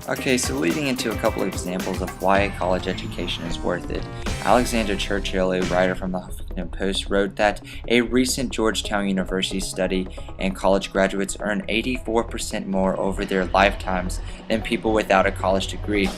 Okay, so leading into a couple of examples of why a college education is worth it, Alexander Churchill, a writer from the Huffington Post, wrote that a recent Georgetown University study and college graduates earn 84% more over their lifetimes than people without a college degree.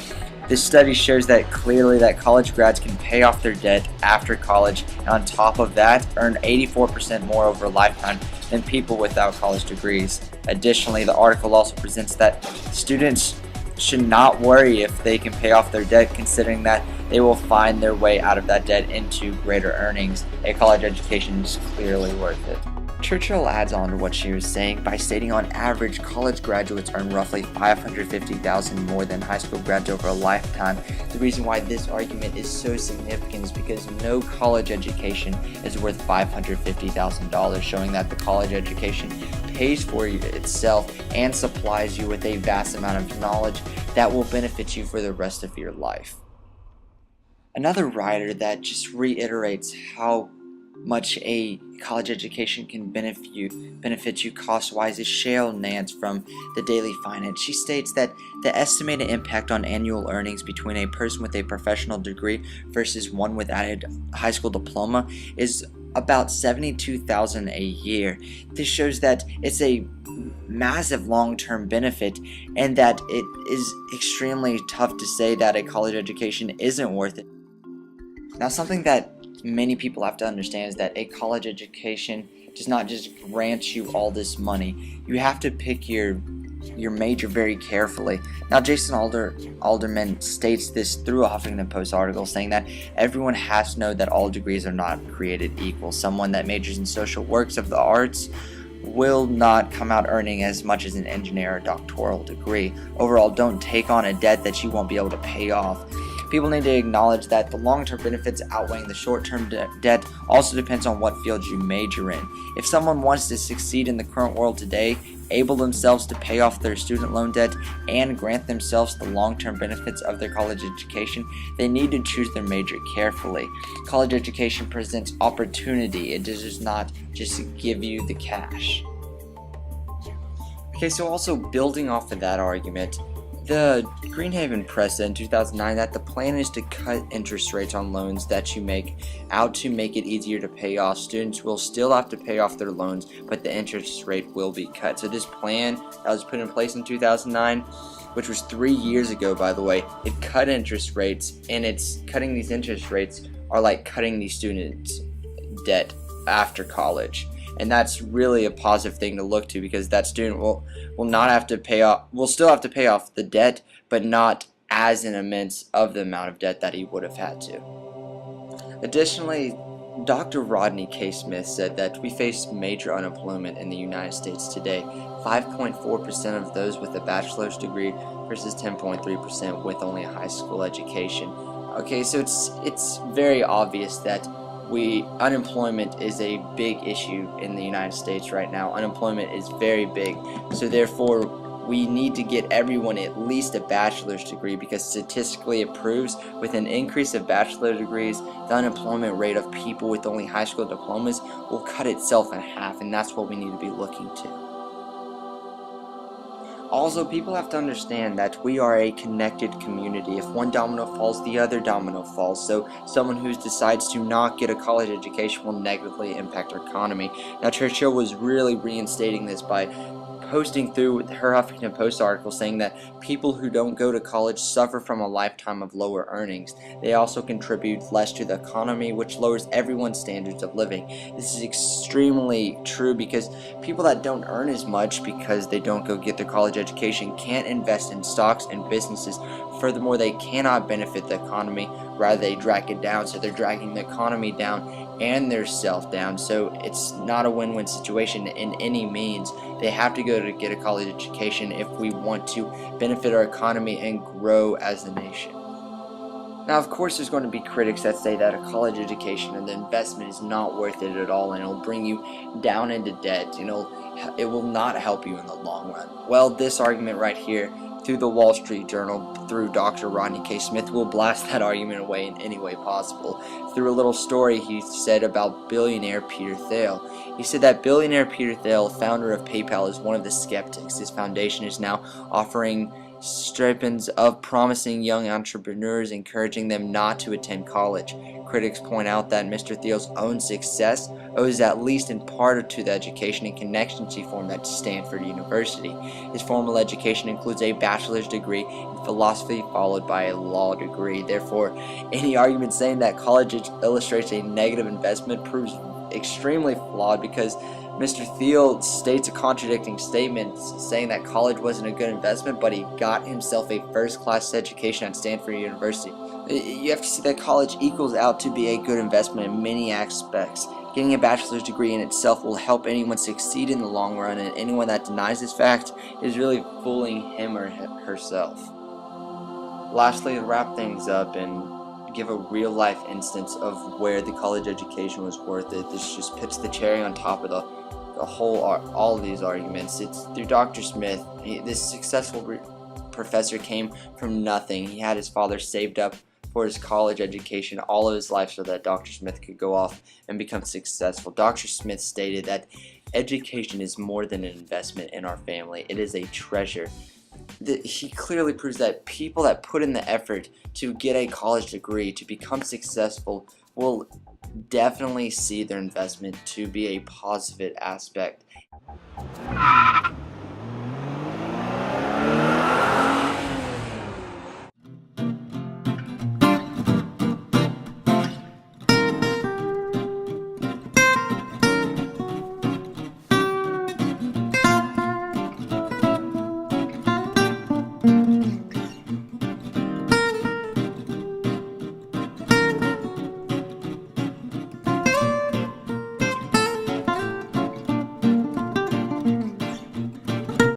This study shows that clearly that college grads can pay off their debt after college, and on top of that, earn 84% more over a lifetime than people without college degrees. Additionally, the article also presents that students should not worry if they can pay off their debt, considering that they will find their way out of that debt into greater earnings. A college education is clearly worth it. Churchill adds on to what she was saying by stating on average college graduates earn roughly $550,000 more than high school grads over a lifetime. The reason why this argument is so significant is because no college education is worth $550,000, showing that the college education pays for itself and supplies you with a vast amount of knowledge that will benefit you for the rest of your life. Another writer that just reiterates how much a college education can benefit you cost-wise is Cheryl Nance from the Daily Finance. She states that the estimated impact on annual earnings between a person with a professional degree versus one without a high school diploma is about $72,000 a year. This shows that it's a massive long-term benefit and that it is extremely tough to say that a college education isn't worth it. Now, something that many people have to understand is that a college education does not just grant you all this money. You have to pick your major very carefully. Now, Jason Alderman states this through a Huffington Post article, saying that everyone has to know that all degrees are not created equal. Someone that majors in social works of the arts will not come out earning as much as an engineer or doctoral degree. Overall, don't take on a debt that you won't be able to pay off. People need to acknowledge that the long-term benefits outweighing the short-term debt also depends on what field you major in. If someone wants to succeed in the current world today, able themselves to pay off their student loan debt, and grant themselves the long-term benefits of their college education, they need to choose their major carefully. College education presents opportunity. It does not just give you the cash. Okay, so also building off of that argument, the Greenhaven Press said in 2009 that the plan is to cut interest rates on loans that you make out to make it easier to pay off. Students will still have to pay off their loans, but the interest rate will be cut. So this plan that was put in place in 2009, which was 3 years ago, by the way, it cut interest rates, and it's cutting these interest rates are like cutting these students' debt after college. And that's really a positive thing to look to, because that student will not have to pay off, will still have to pay off the debt, but not as an immense of the amount of debt that he would have had to. Additionally, Dr. Rodney K. Smith said that we face major unemployment in the United States today. 5.4% of those with a bachelor's degree versus 10.3% with only a high school education. Okay, so it's very obvious that unemployment is a big issue in the United States right now. Unemployment is very big, so therefore we need to get everyone at least a bachelor's degree, because statistically it proves with an increase of bachelor degrees, the unemployment rate of people with only high school diplomas will cut itself in half, and that's what we need to be looking to. Also, people have to understand that we are a connected community. If one domino falls, the other domino falls. So someone who decides to not get a college education will negatively impact our economy. Now, Churchill was really reinstating this by posting through her Huffington Post article, saying that people who don't go to college suffer from a lifetime of lower earnings. They also contribute less to the economy, which lowers everyone's standards of living. This is extremely true, because people that don't earn as much because they don't go get their college education can't invest in stocks and businesses. Furthermore, they cannot benefit the economy, rather they drag it down. So they're dragging the economy down and their self down. So it's not a win-win situation in any means. They have to go to get a college education if we want to benefit our economy and grow as a nation. Now, of course, there's going to be critics that say that a college education and the investment is not worth it at all, and it'll bring you down into debt. It will not help you in the long run. Well, this argument right here, through the Wall Street Journal, through Dr. Rodney K. Smith, will blast that argument away in any way possible. Through a little story he said about billionaire Peter Thiel. He said that billionaire Peter Thiel, founder of PayPal, is one of the skeptics. His foundation is now offering stipends of promising young entrepreneurs, encouraging them not to attend college. Critics point out that Mr. Thiel's own success owes at least in part to the education and connections he formed at Stanford University. His formal education includes a bachelor's degree in philosophy followed by a law degree. Therefore, any argument saying that college illustrates a negative investment proves extremely flawed, because Mr. Thiel states a contradicting statement saying that college wasn't a good investment, but he got himself a first-class education at Stanford University. You have to see that college equals out to be a good investment in many aspects. Getting a bachelor's degree in itself will help anyone succeed in the long run, and anyone that denies this fact is really fooling him or herself. Lastly, to wrap things up and give a real-life instance of where the college education was worth it, this just puts the cherry on top of all of these arguments. It's through Dr. Smith. This successful professor came from nothing. He had his father saved up for his college education all of his life so that Dr. Smith could go off and become successful. Dr. Smith stated that education is more than an investment in our family. It is a treasure. He clearly proves that people that put in the effort to get a college degree, to become successful, will definitely see their investment to be a positive aspect.